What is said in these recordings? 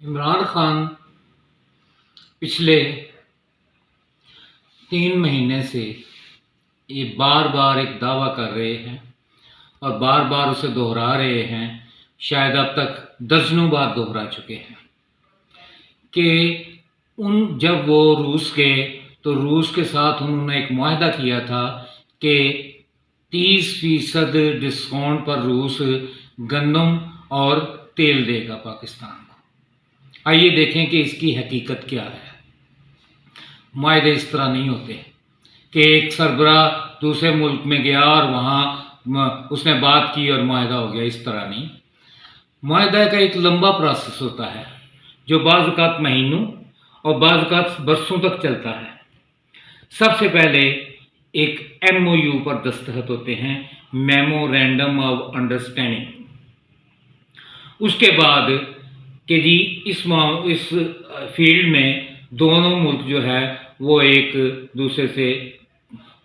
इमरान खान पिछले 3 महीने से ये बार बार एक दावा कर रहे हैं और बार बार उसे दोहरा रहे हैं, शायद अब तक दर्जनों बार दोहरा चुके हैं कि जब वो रूस गए तो रूस के साथ उन्होंने एक मुआहदा किया था कि 30% डिस्काउंट पर रूस गंदम और तेल देगा पाकिस्तान को। आइए देखें कि इसकी हकीकत क्या है। मुआहदे इस तरह नहीं होते कि एक सरबराह दूसरे मुल्क में गया और वहाँ उसने बात की और मुआहदा हो गया, इस तरह नहीं। मुआहदा का एक लंबा प्रोसेस होता है जो बाज़ औक़ात महीनों और बाज़ औक़ात बरसों तक चलता है। सबसे पहले एक MOU पर दस्तखत होते हैं, मेमोरेंडम ऑफ अंडरस्टैंडिंग। उसके बाद कि जी इस फील्ड में दोनों मुल्क जो है वो एक दूसरे से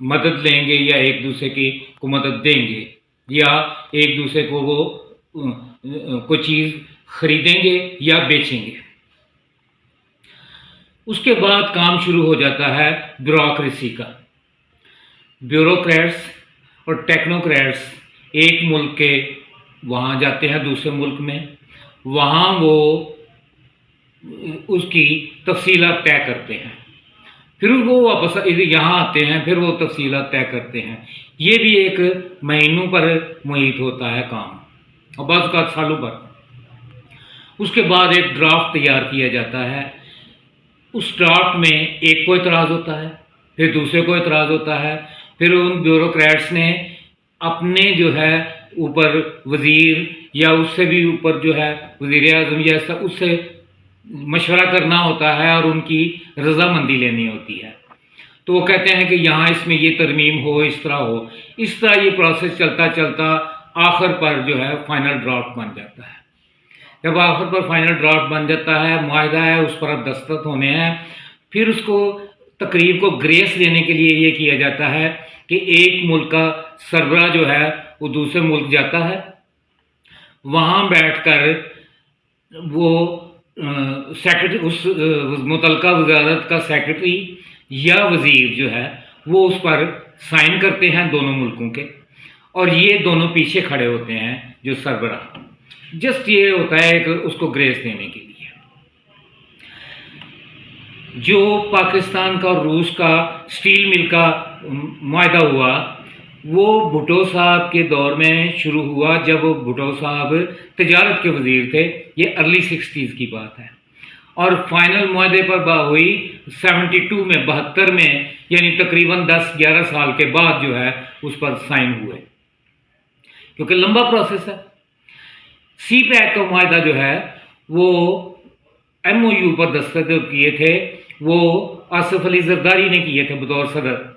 मदद लेंगे या एक दूसरे को मदद देंगे या एक दूसरे को वो कोई चीज़ खरीदेंगे या बेचेंगे। उसके बाद काम शुरू हो जाता है ब्यूरोक्रेसी का। ब्यूरोक्रेट्स और टेक्नोक्रेट्स एक मुल्क के वहाँ जाते हैं दूसरे मुल्क में, वहाँ वो उसकी तफसीलात तय करते हैं, फिर वो वापस यहाँ आते हैं, फिर वो तफसीलात तय करते हैं। ये भी एक महीनों पर मुहित होता है काम और बाज़ औक़ात सालों पर। उसके बाद एक ड्राफ्ट तैयार किया जाता है। उस ड्राफ्ट में एक को एतराज़ होता है, फिर दूसरे को एतराज़ होता है, फिर उन ब्यूरोक्रेट्स ने अपने जो है ऊपर वज़ीर या उससे भी ऊपर जो है वज़ीर-ए-आज़म या ऐसा उससे मशवरा करना होता है और उनकी रजामंदी लेनी होती है। तो वो कहते हैं कि यहाँ इसमें ये तरमीम हो, इस तरह हो। इस तरह ये प्रोसेस चलता चलता आखिर पर जो है फाइनल ड्राफ्ट बन जाता है। जब आखिर पर फाइनल ड्राफ्ट बन जाता है, मुआहदा है, उस पर अब दस्तखत होने हैं, फिर उसको तकरीब को ग्रेस देने के लिए ये किया जाता है कि एक मुल्क का सरबराह जो है वो दूसरे मुल्क जाता है, वहाँ बैठकर वो सेक्रेटरी उस मुतलका वजारत का सेक्रेटरी या वज़ीर जो है वो उस पर साइन करते हैं दोनों मुल्कों के, और ये दोनों पीछे खड़े होते हैं जो सरबराह। जस्ट ये होता है कि उसको ग्रेस देने के लिए। जो पाकिस्तान का और रूस का स्टील मिल का मुआहदा हुआ वो भुट्टो साहब के दौर में शुरू हुआ, जब भुट्टो साहब तजारत के वज़ीर थे। ये अर्ली 60s की बात है। और फाइनल मुआहदे पर बात हुई 72 में, 72 में, यानी तकरीबन 10-11 साल के बाद जो है उस पर साइन हुए, क्योंकि लंबा प्रोसेस है। CPEC का मुआहदा जो है वो MOU पर दस्तखत किए थे, वो आसिफ अली जरदारी ने किए थे बतौर सदर,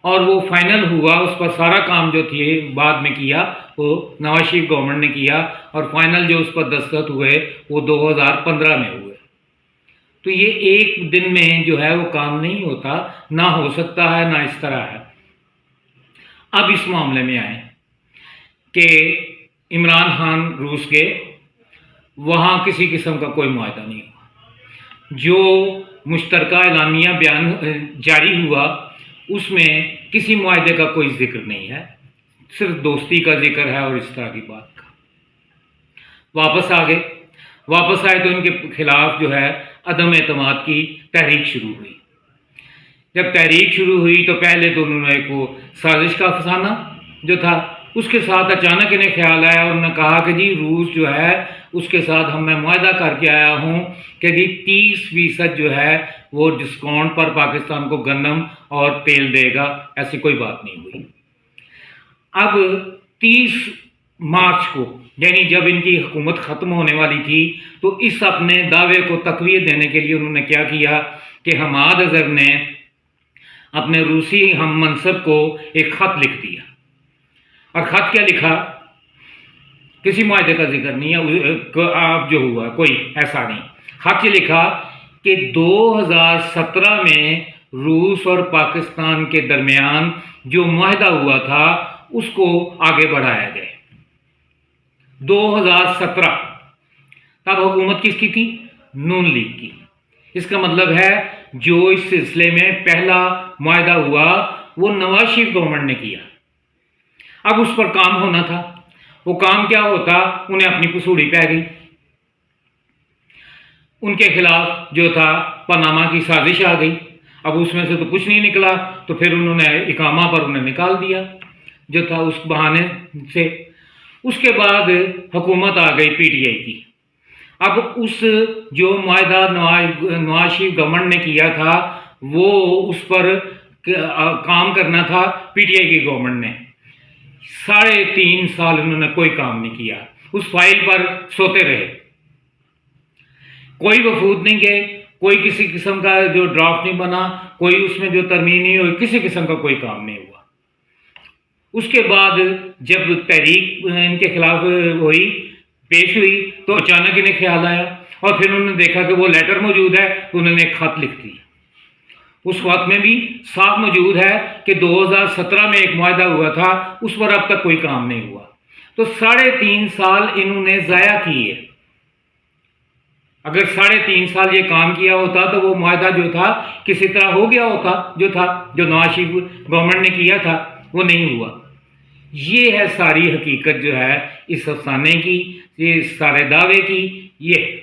और वो फाइनल हुआ। उस पर सारा काम जो थे बाद में किया वो नवाज शरीफ गवर्नमेंट ने किया, और फाइनल जो उस पर दस्तखत हुए वो 2015 में हुए। तो ये एक दिन में जो है वो काम नहीं होता, ना हो सकता है, ना इस तरह है। अब इस मामले में आए कि इमरान खान रूस के, वहाँ किसी किस्म का कोई मुआहदा नहीं हुआ। जो मुश्तरका एलानिया बयान जारी हुआ उसमें किसी मुआहदे का कोई जिक्र नहीं है, सिर्फ दोस्ती का जिक्र है और इस तरह की बात का। वापस आ गए। वापस आए तो इनके खिलाफ जो है अदम एतमाद की तहरीक शुरू हुई। जब तहरीक शुरू हुई तो पहले तो उन्होंने एक वो साजिश का अफसाना जो था, उसके साथ अचानक इन्हें ख्याल आया और उन्होंने कहा कि जी रूस जो है उसके साथ मैं मुआहदा करके आया हूँ कि जी 30% जो है वो डिस्काउंट पर पाकिस्तान को गंदम और तेल देगा। ऐसी कोई बात नहीं हुई। अब 30 मार्च को, यानी जब इनकी हुकूमत ख़त्म होने वाली थी, तो इस अपने दावे को तक़वियत देने के लिए उन्होंने क्या किया कि हमाद अज़हर ने अपने रूसी हम मनसब को एक ख़त लिख दिया। और ख़त क्या लिखा, किसी मुआहदे का जिक्र नहीं है, आप जो हुआ कोई ऐसा नहीं। ख़त ये लिखा कि 2017 में रूस और पाकिस्तान के दरमियान जो मुआहदा हुआ था उसको आगे बढ़ाया जाए। 2017 तब हुकूमत किसकी थी? नून लीग की। इसका मतलब है जो इस सिलसिले में पहला मुआहदा हुआ वो नवाज शरीफ गवर्नमेंट ने किया। अब उस पर काम होना था। वो काम क्या होता? उन्हें अपनी पसूड़ी पै गई। उनके खिलाफ जो था पनामा की साजिश आ गई। अब उसमें से तो कुछ नहीं निकला, तो फिर उन्होंने इकामा पर उन्हें निकाल दिया जो था उस बहाने से। उसके बाद हुकूमत आ गई पीटीआई की। अब उस जो मुआहदा नवाज शरीफ गवर्नमेंट ने किया था वो उस पर काम करना था पीटीआई की गवर्नमेंट ने। 3.5 साल उन्होंने कोई काम नहीं किया, उस फाइल पर सोते रहे, कोई वफूद नहीं गए, कोई किसी किस्म का जो ड्राफ्ट नहीं बना, कोई उसमें जो तरमीम नहीं हुई, किसी किस्म का कोई काम नहीं हुआ। उसके बाद जब तहरीक इनके खिलाफ हुई, पेश हुई, तो अचानक इन्हें ख्याल आया और फिर उन्होंने देखा कि वो लेटर मौजूद है, तो उन्होंने एक खत लिख दिया। उस वक्त में भी साफ मौजूद है कि 2017 में एक मुआहदा हुआ था, उस पर अब तक कोई काम नहीं हुआ। तो 3.5 साल इन्होंने ज़ाया किए। अगर 3.5 साल ये काम किया होता तो वो मुआहदा जो था किसी तरह हो गया होता, जो नवाज शरीफ गवर्नमेंट ने किया था वो नहीं हुआ। ये है सारी हकीकत जो है इस अफसाने की, ये सारे दावे की। ये